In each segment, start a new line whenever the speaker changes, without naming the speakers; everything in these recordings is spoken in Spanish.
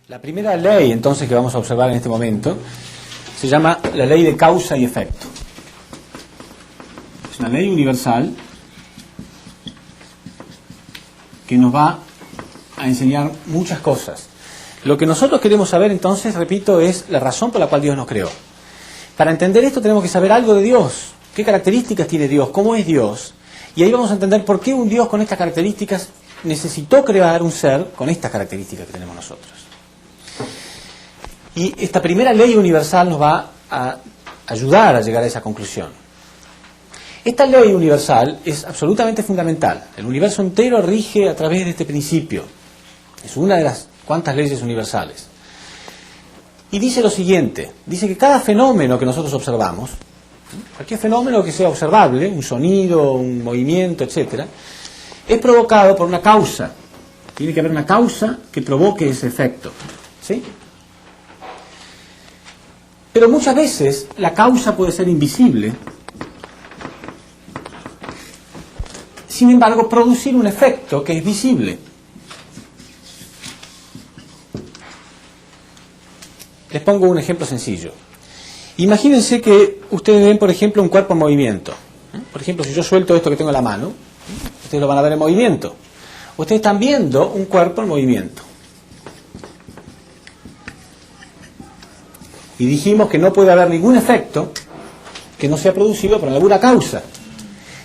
La primera ley, entonces, que vamos a observar en este momento, se llama la ley de causa y efecto. Es una ley universal que nos va a enseñar muchas cosas. Lo que nosotros queremos saber, entonces, repito, es la razón por la cual Dios nos creó. Para entender esto tenemos que saber algo de Dios. ¿Qué características tiene Dios? ¿Cómo es Dios? Y ahí vamos a entender por qué un Dios con estas características necesitó crear un ser con estas características que tenemos nosotros. Y esta primera ley universal nos va a ayudar a llegar a esa conclusión. Esta ley universal es absolutamente fundamental. El universo entero rige a través de este principio. Es una de las cuantas leyes universales. Y dice lo siguiente, dice que cada fenómeno que nosotros observamos, cualquier fenómeno que sea observable, un sonido, un movimiento, etc., es provocado por una causa. Tiene que haber una causa que provoque ese efecto. ¿Sí? Pero muchas veces la causa puede ser invisible. Sin embargo, producir un efecto que es visible. Les pongo un ejemplo sencillo. Imagínense que ustedes ven, por ejemplo, un cuerpo en movimiento. Por ejemplo, si yo suelto esto que tengo en la mano, ustedes lo van a ver en movimiento. Ustedes están viendo un cuerpo en movimiento. Y dijimos que no puede haber ningún efecto que no sea producido por alguna causa.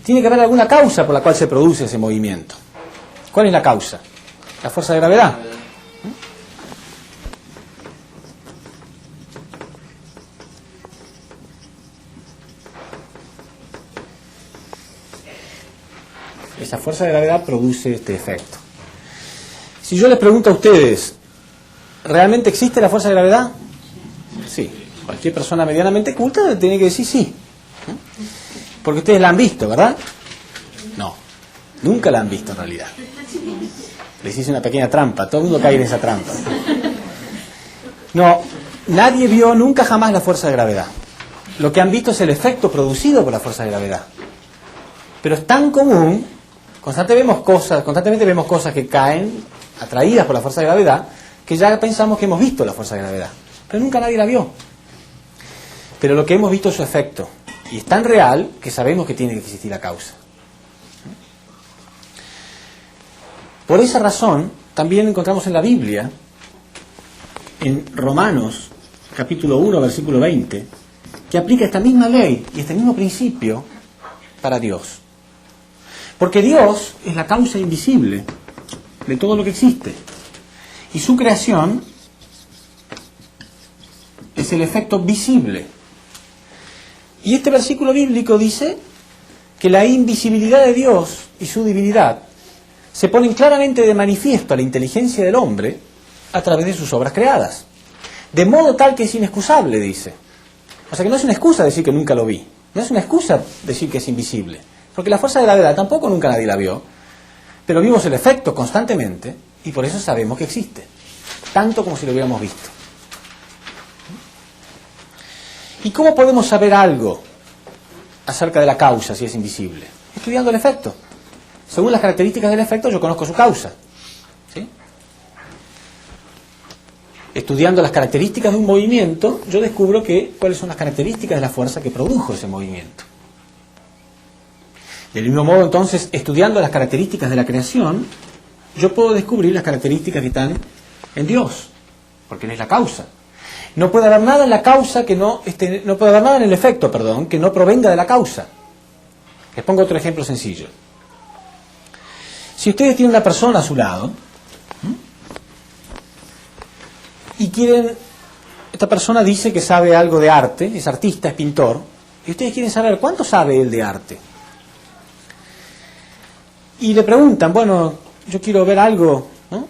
Tiene que haber alguna causa por la cual se produce ese movimiento. ¿Cuál es la causa? La fuerza de gravedad. Esa fuerza de gravedad produce este efecto. Si yo les pregunto a ustedes, ¿realmente existe la fuerza de gravedad? Sí. Cualquier persona medianamente culta tiene que decir sí. Porque ustedes la han visto, ¿verdad? No. Nunca la han visto en realidad. Les hice una pequeña trampa. Todo el mundo cae en esa trampa. No. Nadie vio nunca jamás la fuerza de gravedad. Lo que han visto es el efecto producido por la fuerza de gravedad. Pero es tan común, constantemente vemos cosas que caen atraídas por la fuerza de gravedad, que ya pensamos que hemos visto la fuerza de gravedad. Pero nunca nadie la vio. Pero lo que hemos visto es su efecto. Y es tan real que sabemos que tiene que existir la causa. Por esa razón, también encontramos en la Biblia, en Romanos, capítulo 1, versículo 20, que aplica esta misma ley y este mismo principio para Dios. Porque Dios es la causa invisible de todo lo que existe. Y su creación es el efecto visible. Y este versículo bíblico dice que la invisibilidad de Dios y su divinidad se ponen claramente de manifiesto a la inteligencia del hombre a través de sus obras creadas. De modo tal que es inexcusable, dice. O sea que no es una excusa decir que nunca lo vi. No es una excusa decir que es invisible. Porque la fuerza de gravedad tampoco nunca nadie la vio. Pero vimos el efecto constantemente y por eso sabemos que existe. Tanto como si lo hubiéramos visto. ¿Y cómo podemos saber algo acerca de la causa si es invisible? Estudiando el efecto. Según las características del efecto yo conozco su causa. ¿Sí? Estudiando las características de un movimiento yo descubro cuáles son las características de la fuerza que produjo ese movimiento. Del mismo modo, entonces, estudiando las características de la creación, yo puedo descubrir las características que están en Dios, porque Él es la causa. No puede haber nada en la causa no puede haber nada en el efecto, que no provenga de la causa. Les pongo otro ejemplo sencillo. Si ustedes tienen una persona a su lado y esta persona dice que sabe algo de arte, es artista, es pintor, y ustedes quieren saber cuánto sabe él de arte. Y le preguntan, bueno, yo quiero ver algo, ¿no?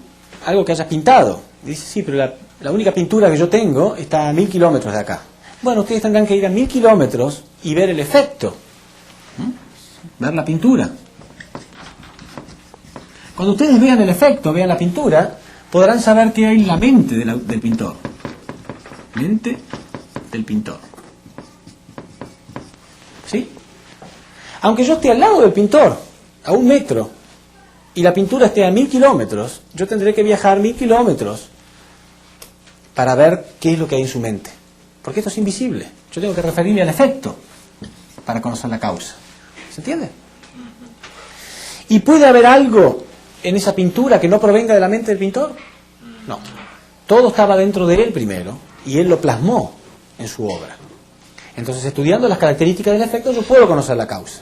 Algo que hayas pintado. Y dice, sí, pero la única pintura que yo tengo está a 1000 kilómetros de acá. Bueno, ustedes tendrán que ir a 1000 kilómetros y ver el efecto. Ver la pintura. Cuando ustedes vean el efecto, vean la pintura, podrán saber qué hay en la mente del pintor. Mente del pintor. ¿Sí? Aunque yo esté al lado del pintor, a 1 metro, y la pintura esté a 1000 kilómetros, yo tendré que viajar 1000 kilómetros para ver qué es lo que hay en su mente. Porque esto es invisible. Yo tengo que referirme al efecto para conocer la causa. ¿Se entiende? ¿Y puede haber algo en esa pintura que no provenga de la mente del pintor? No. Todo estaba dentro de él primero y él lo plasmó en su obra. Entonces, estudiando las características del efecto, yo puedo conocer la causa.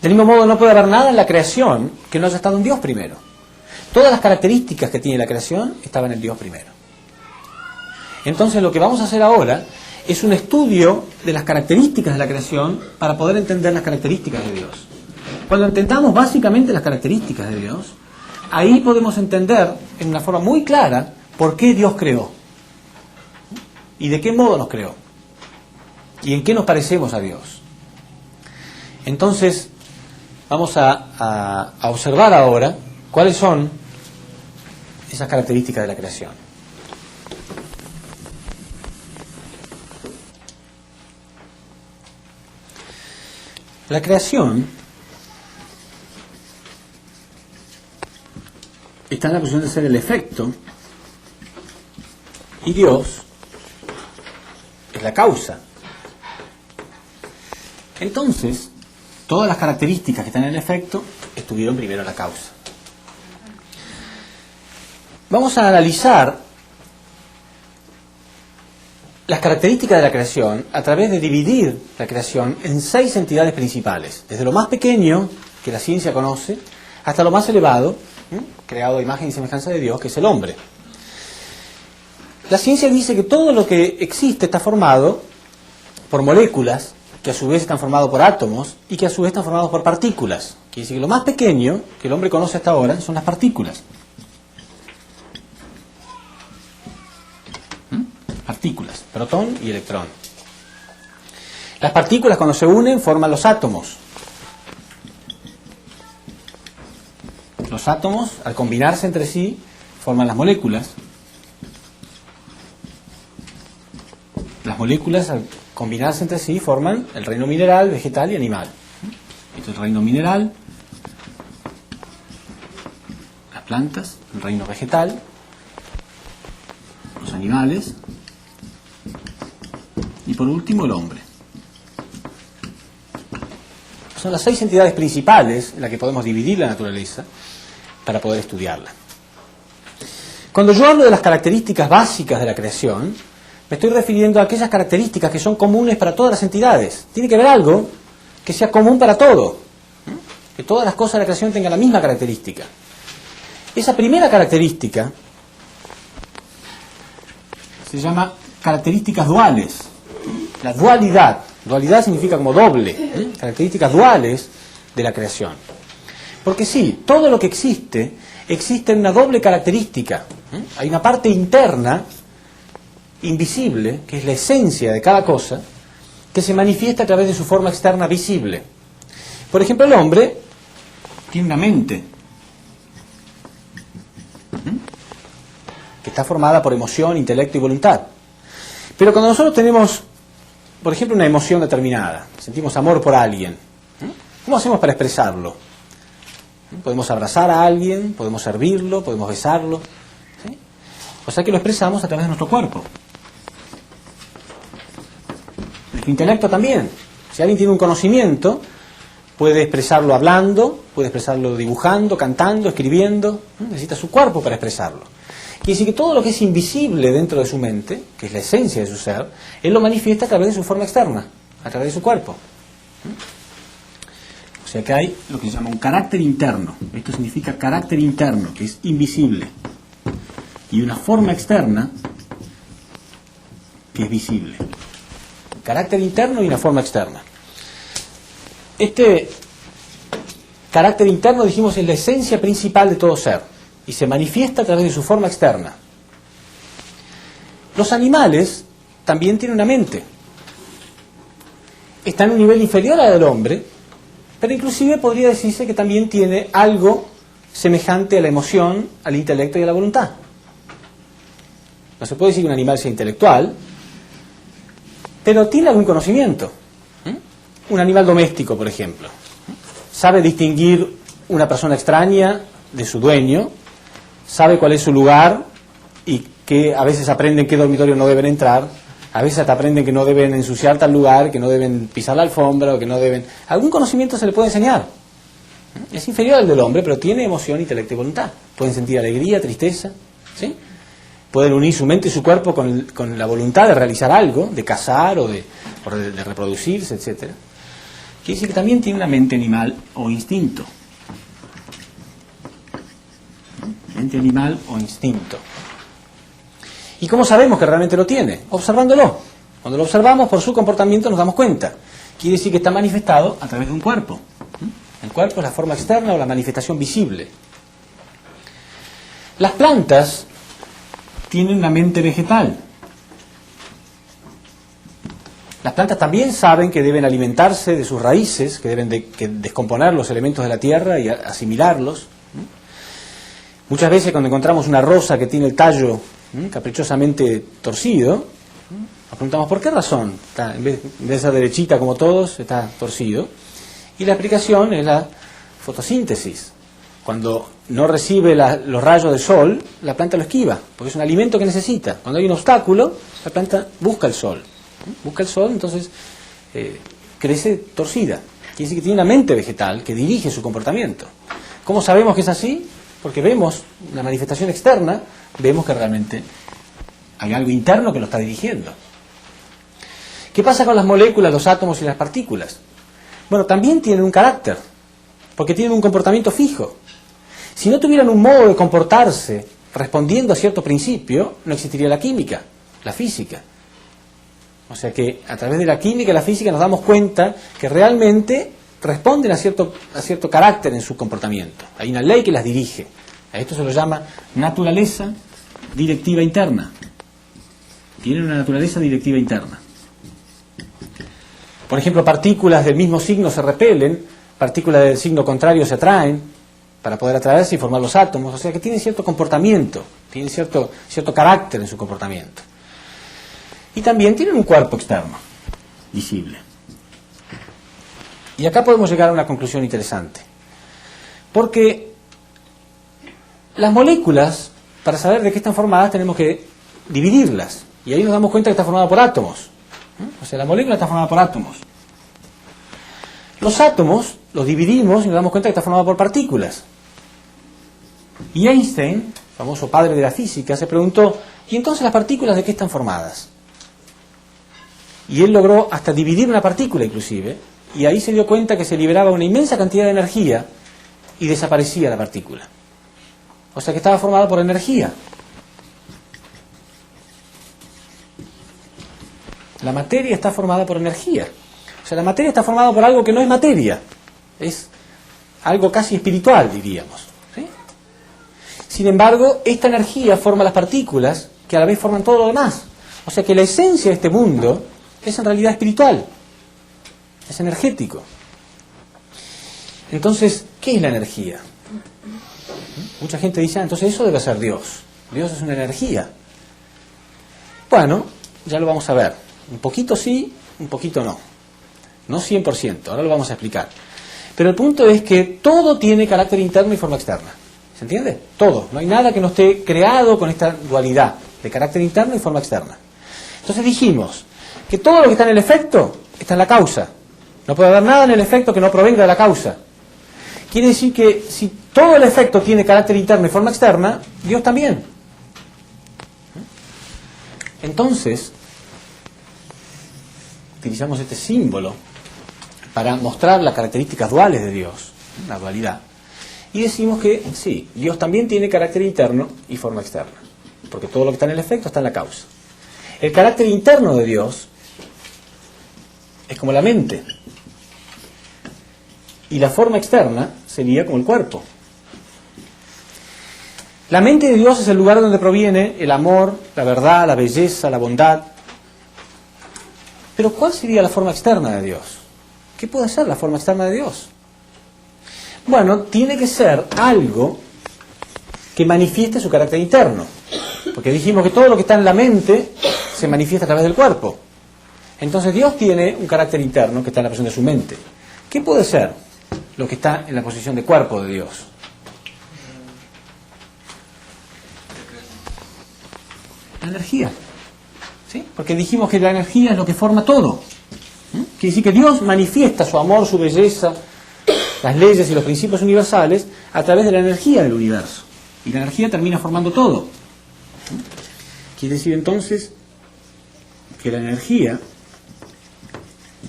Del mismo modo, no puede haber nada en la creación que no haya estado en Dios primero. Todas las características que tiene la creación estaban en Dios primero. Entonces, lo que vamos a hacer ahora es un estudio de las características de la creación para poder entender las características de Dios. Cuando entendamos básicamente las características de Dios, ahí podemos entender en una forma muy clara por qué Dios creó y de qué modo nos creó y en qué nos parecemos a Dios. Entonces, vamos a observar ahora cuáles son esas características de la creación. La creación está en la posición de ser el efecto y Dios es la causa. Entonces, todas las características que están en el efecto estuvieron primero en la causa. Vamos a analizar las características de la creación a través de dividir la creación en 6 entidades principales, desde lo más pequeño que la ciencia conoce hasta lo más elevado, creado a imagen y semejanza de Dios, que es el hombre. La ciencia dice que todo lo que existe está formado por moléculas, que a su vez están formados por átomos y que a su vez están formados por partículas. Quiere decir que lo más pequeño que el hombre conoce hasta ahora son las partículas. Partículas, protón y electrón. Las partículas, cuando se unen, forman los átomos. Los átomos, al combinarse entre sí, forman las moléculas. Las moléculas, al combinarse entre sí, forman el reino mineral, vegetal y animal. Esto es el reino mineral, las plantas, el reino vegetal, los animales y por último el hombre. Son las 6 entidades principales en las que podemos dividir la naturaleza para poder estudiarla. Cuando yo hablo de las características básicas de la creación, me estoy refiriendo a aquellas características que son comunes para todas las entidades. Tiene que haber algo que sea común para todo, que todas las cosas de la creación tengan la misma característica. Esa primera característica se llama características duales. La dualidad. Dualidad significa como doble. Características duales de la creación. Porque sí, todo lo que existe en una doble característica. Hay una parte interna, invisible, que es la esencia de cada cosa, que se manifiesta a través de su forma externa visible. Por ejemplo, el hombre tiene una mente que está formada por emoción, intelecto y voluntad. Pero cuando nosotros tenemos, por ejemplo, una emoción determinada, sentimos amor por alguien, ¿cómo hacemos para expresarlo? Podemos abrazar a alguien, podemos servirlo, podemos besarlo, ¿sí? O sea que lo expresamos a través de nuestro cuerpo. El intelecto también. Si alguien tiene un conocimiento, puede expresarlo hablando, puede expresarlo dibujando, cantando, escribiendo. Necesita su cuerpo para expresarlo. Quiere decir que todo lo que es invisible dentro de su mente, que es la esencia de su ser, él lo manifiesta a través de su forma externa, a través de su cuerpo. O sea que hay lo que se llama un carácter interno. Esto significa carácter interno, que es invisible. Y una forma externa, que es visible. Carácter interno y una forma externa. Este carácter interno, dijimos, es la esencia principal de todo ser y se manifiesta a través de su forma externa. Los animales también tienen una mente. Está en un nivel inferior al del hombre, pero inclusive podría decirse que también tiene algo semejante a la emoción, al intelecto y a la voluntad. No se puede decir que un animal sea intelectual, pero tiene algún conocimiento. Un animal doméstico, por ejemplo, sabe distinguir una persona extraña de su dueño, sabe cuál es su lugar y que a veces aprenden qué dormitorio no deben entrar, a veces hasta aprenden que no deben ensuciar tal lugar, que no deben pisar la alfombra, o que no deben... Algún conocimiento se le puede enseñar. Es inferior al del hombre, pero tiene emoción, intelecto y voluntad. Pueden sentir alegría, tristeza, ¿sí? Pueden unir su mente y su cuerpo con la voluntad de realizar algo, de cazar o de reproducirse, etc. Quiere decir que también tiene una mente animal o instinto. Mente animal o instinto. ¿Y cómo sabemos que realmente lo tiene? Observándolo. Cuando lo observamos, por su comportamiento nos damos cuenta. Quiere decir que está manifestado a través de un cuerpo. El cuerpo es la forma externa o la manifestación visible. Las plantas tienen una mente vegetal. Las plantas también saben que deben alimentarse de sus raíces, que deben descomponer los elementos de la tierra y asimilarlos. Muchas veces cuando encontramos una rosa que tiene el tallo caprichosamente torcido, nos preguntamos ¿por qué razón? En vez de ser derechita como todos, está torcido. Y la explicación es la fotosíntesis. Cuando no recibe los rayos del sol, la planta lo esquiva, porque es un alimento que necesita. Cuando hay un obstáculo, la planta busca el sol. Busca el sol, entonces crece torcida. Quiere decir que tiene una mente vegetal que dirige su comportamiento. ¿Cómo sabemos que es así? Porque vemos la manifestación externa, vemos que realmente hay algo interno que lo está dirigiendo. ¿Qué pasa con las moléculas, los átomos y las partículas? Bueno, también tienen un carácter, porque tienen un comportamiento fijo. Si no tuvieran un modo de comportarse respondiendo a cierto principio, no existiría la química, la física. O sea que a través de la química y la física nos damos cuenta que realmente responden a cierto carácter en su comportamiento. Hay una ley que las dirige. A esto se lo llama naturaleza directiva interna. Tienen una naturaleza directiva interna. Por ejemplo, partículas del mismo signo se repelen, partículas del signo contrario se atraen para poder atraerse y formar los átomos. O sea que tienen cierto comportamiento, tienen cierto carácter en su comportamiento. Y también tienen un cuerpo externo, visible. Y acá podemos llegar a una conclusión interesante. Porque las moléculas, para saber de qué están formadas, tenemos que dividirlas. Y ahí nos damos cuenta que está formada por átomos. O sea, la molécula está formada por átomos. Los átomos los dividimos y nos damos cuenta que está formada por partículas. Y Einstein, famoso padre de la física, se preguntó, ¿y entonces las partículas de qué están formadas? Y él logró hasta dividir una partícula inclusive, y ahí se dio cuenta que se liberaba una inmensa cantidad de energía y desaparecía la partícula. O sea que estaba formada por energía. La materia está formada por energía. O sea, la materia está formada por algo que no es materia. Es algo casi espiritual, diríamos. ¿Sí? Sin embargo, esta energía forma las partículas que a la vez forman todo lo demás. O sea que la esencia de este mundo es en realidad espiritual. Es energético. Entonces, ¿qué es la energía? Mucha gente dice, entonces eso debe ser Dios. Dios es una energía. Bueno, ya lo vamos a ver. Un poquito sí, un poquito no. No 100%, ahora lo vamos a explicar. Pero el punto es que todo tiene carácter interno y forma externa. ¿Se entiende? Todo. No hay nada que no esté creado con esta dualidad de carácter interno y forma externa. Entonces dijimos que todo lo que está en el efecto está en la causa. No puede haber nada en el efecto que no provenga de la causa. Quiere decir que si todo el efecto tiene carácter interno y forma externa, Dios también. Entonces, utilizamos este símbolo para mostrar las características duales de Dios, la dualidad. Y decimos que sí, Dios también tiene carácter interno y forma externa, porque todo lo que está en el efecto está en la causa. El carácter interno de Dios es como la mente, y la forma externa sería como el cuerpo. La mente de Dios es el lugar donde proviene el amor, la verdad, la belleza, la bondad. Pero ¿cuál sería la forma externa de Dios? ¿Qué puede ser la forma externa de Dios? Bueno, tiene que ser algo que manifieste su carácter interno. Porque dijimos que todo lo que está en la mente se manifiesta a través del cuerpo. Entonces Dios tiene un carácter interno que está en la posición de su mente. ¿Qué puede ser lo que está en la posición de cuerpo de Dios? La energía. ¿Sí? Porque dijimos que la energía es lo que forma todo. Quiere decir que Dios manifiesta su amor, su belleza, las leyes y los principios universales a través de la energía del universo. Y la energía termina formando todo. Quiere decir entonces que la energía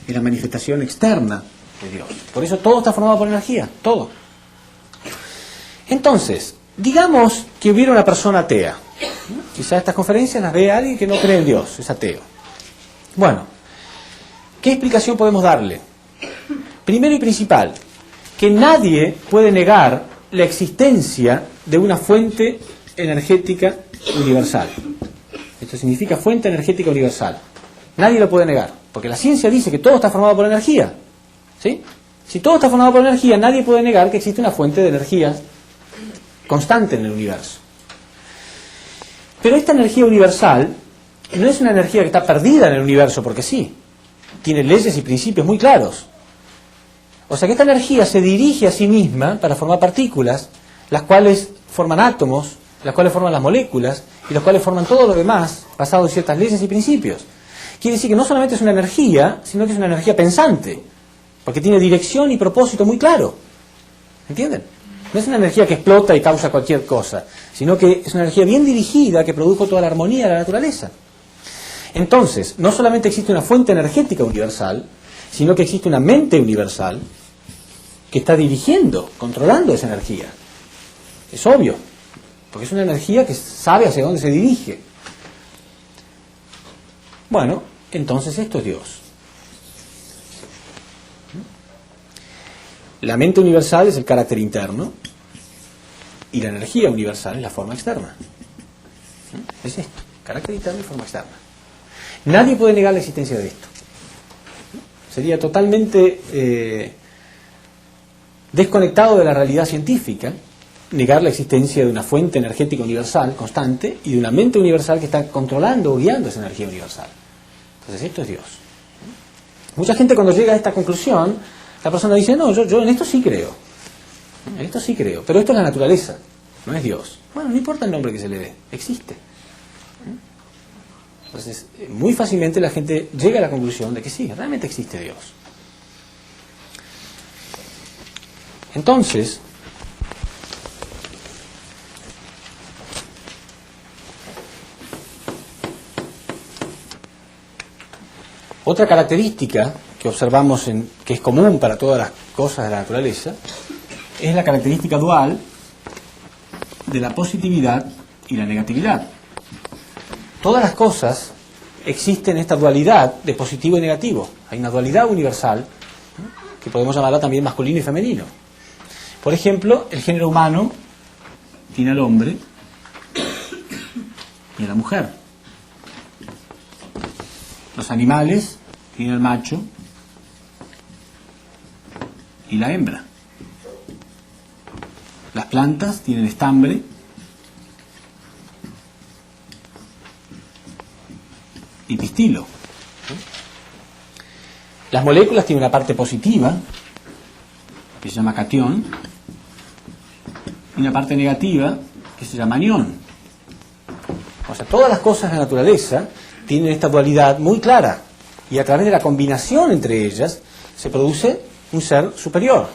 es la manifestación externa de Dios. Por eso todo está formado por energía, todo. Entonces, digamos que hubiera una persona atea. Quizás estas conferencias las ve alguien que no cree en Dios, es ateo. Bueno, ¿qué explicación podemos darle? Primero y principal, que nadie puede negar la existencia de una fuente energética universal. Esto significa fuente energética universal. Nadie lo puede negar, porque la ciencia dice que todo está formado por energía. ¿Sí? Si todo está formado por energía, nadie puede negar que existe una fuente de energía constante en el universo. Pero esta energía universal no es una energía que está perdida en el universo porque sí. Tiene leyes y principios muy claros. O sea que esta energía se dirige a sí misma para formar partículas, las cuales forman átomos, las cuales forman las moléculas y las cuales forman todo lo demás basado en ciertas leyes y principios. Quiere decir que no solamente es una energía, sino que es una energía pensante, porque tiene dirección y propósito muy claro. ¿Entienden? No es una energía que explota y causa cualquier cosa, sino que es una energía bien dirigida que produjo toda la armonía de la naturaleza. Entonces, no solamente existe una fuente energética universal, sino que existe una mente universal que está dirigiendo, controlando esa energía. Es obvio, porque es una energía que sabe hacia dónde se dirige. Bueno, entonces esto es Dios. La mente universal es el carácter interno y la energía universal es la forma externa. Es esto, carácter interno y forma externa. Nadie puede negar la existencia de esto. Sería totalmente desconectado de la realidad científica negar la existencia de una fuente energética universal constante y de una mente universal que está controlando o guiando esa energía universal. Entonces esto es Dios. Mucha gente cuando llega a esta conclusión, la persona dice, no, yo en esto sí creo. En esto sí creo, pero esto es la naturaleza, no es Dios. Bueno, no importa el nombre que se le dé, existe. Entonces, muy fácilmente la gente llega a la conclusión de que sí, realmente existe Dios. Entonces, otra característica que observamos que es común para todas las cosas de la naturaleza es la característica dual de la positividad y la negatividad. Todas las cosas existen esta dualidad de positivo y negativo. Hay una dualidad universal que podemos llamarla también masculino y femenino. Por ejemplo, el género humano tiene al hombre y a la mujer. Los animales tienen al macho y la hembra. Las plantas tienen estambre y pistilo. Las moléculas tienen una parte positiva, que se llama catión, y una parte negativa, que se llama anión. O sea, todas las cosas de la naturaleza tienen esta dualidad muy clara, y a través de la combinación entre ellas se produce un ser superior.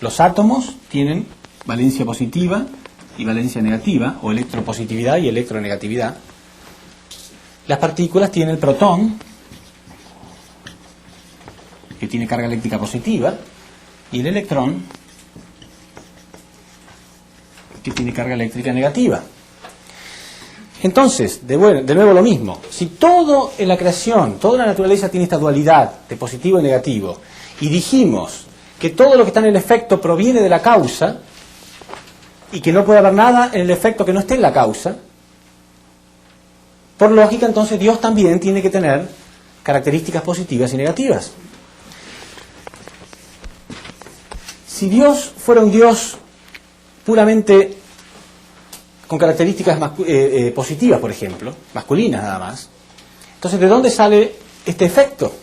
Los átomos tienen valencia positiva y valencia negativa, o electropositividad y electronegatividad. Las partículas tienen el protón, que tiene carga eléctrica positiva, y el electrón, que tiene carga eléctrica negativa. Entonces, de nuevo lo mismo. Si todo en la creación, toda la naturaleza tiene esta dualidad de positivo y negativo, y dijimos que todo lo que está en el efecto proviene de la causa, y que no puede haber nada en el efecto que no esté en la causa, por lógica, entonces Dios también tiene que tener características positivas y negativas. Si Dios fuera un Dios puramente con características positivas, por ejemplo, masculinas nada más, entonces ¿de dónde sale este efecto?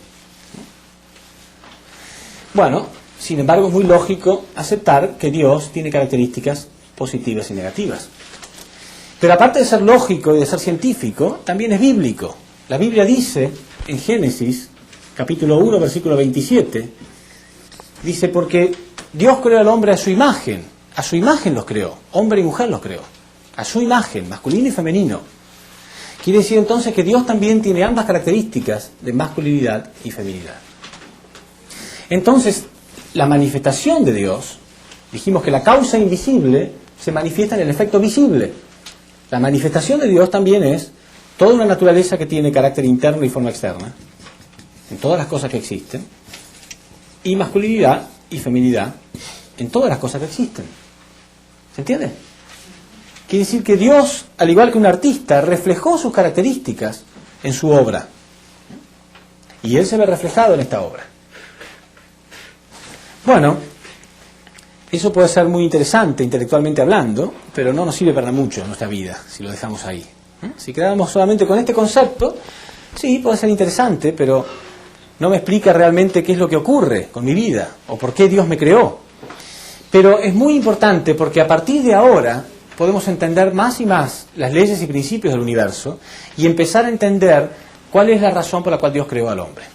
Bueno, sin embargo es muy lógico aceptar que Dios tiene características positivas y negativas. Pero aparte de ser lógico y de ser científico, también es bíblico. La Biblia dice en Génesis, capítulo 1, versículo 27, dice, porque Dios creó al hombre a su imagen los creó, hombre y mujer los creó, a su imagen, masculino y femenino. Quiere decir entonces que Dios también tiene ambas características de masculinidad y feminidad. Entonces, la manifestación de Dios, dijimos que la causa invisible se manifiesta en el efecto visible. La manifestación de Dios también es toda una naturaleza que tiene carácter interno y forma externa, en todas las cosas que existen, y masculinidad y feminidad en todas las cosas que existen. ¿Se entiende? Quiere decir que Dios, al igual que un artista, reflejó sus características en su obra. Y Él se ve reflejado en esta obra. Bueno, eso puede ser muy interesante intelectualmente hablando, pero no nos sirve para mucho en nuestra vida si lo dejamos ahí. Si quedamos solamente con este concepto, sí, puede ser interesante, pero no me explica realmente qué es lo que ocurre con mi vida o por qué Dios me creó. Pero es muy importante porque a partir de ahora podemos entender más y más las leyes y principios del universo y empezar a entender cuál es la razón por la cual Dios creó al hombre.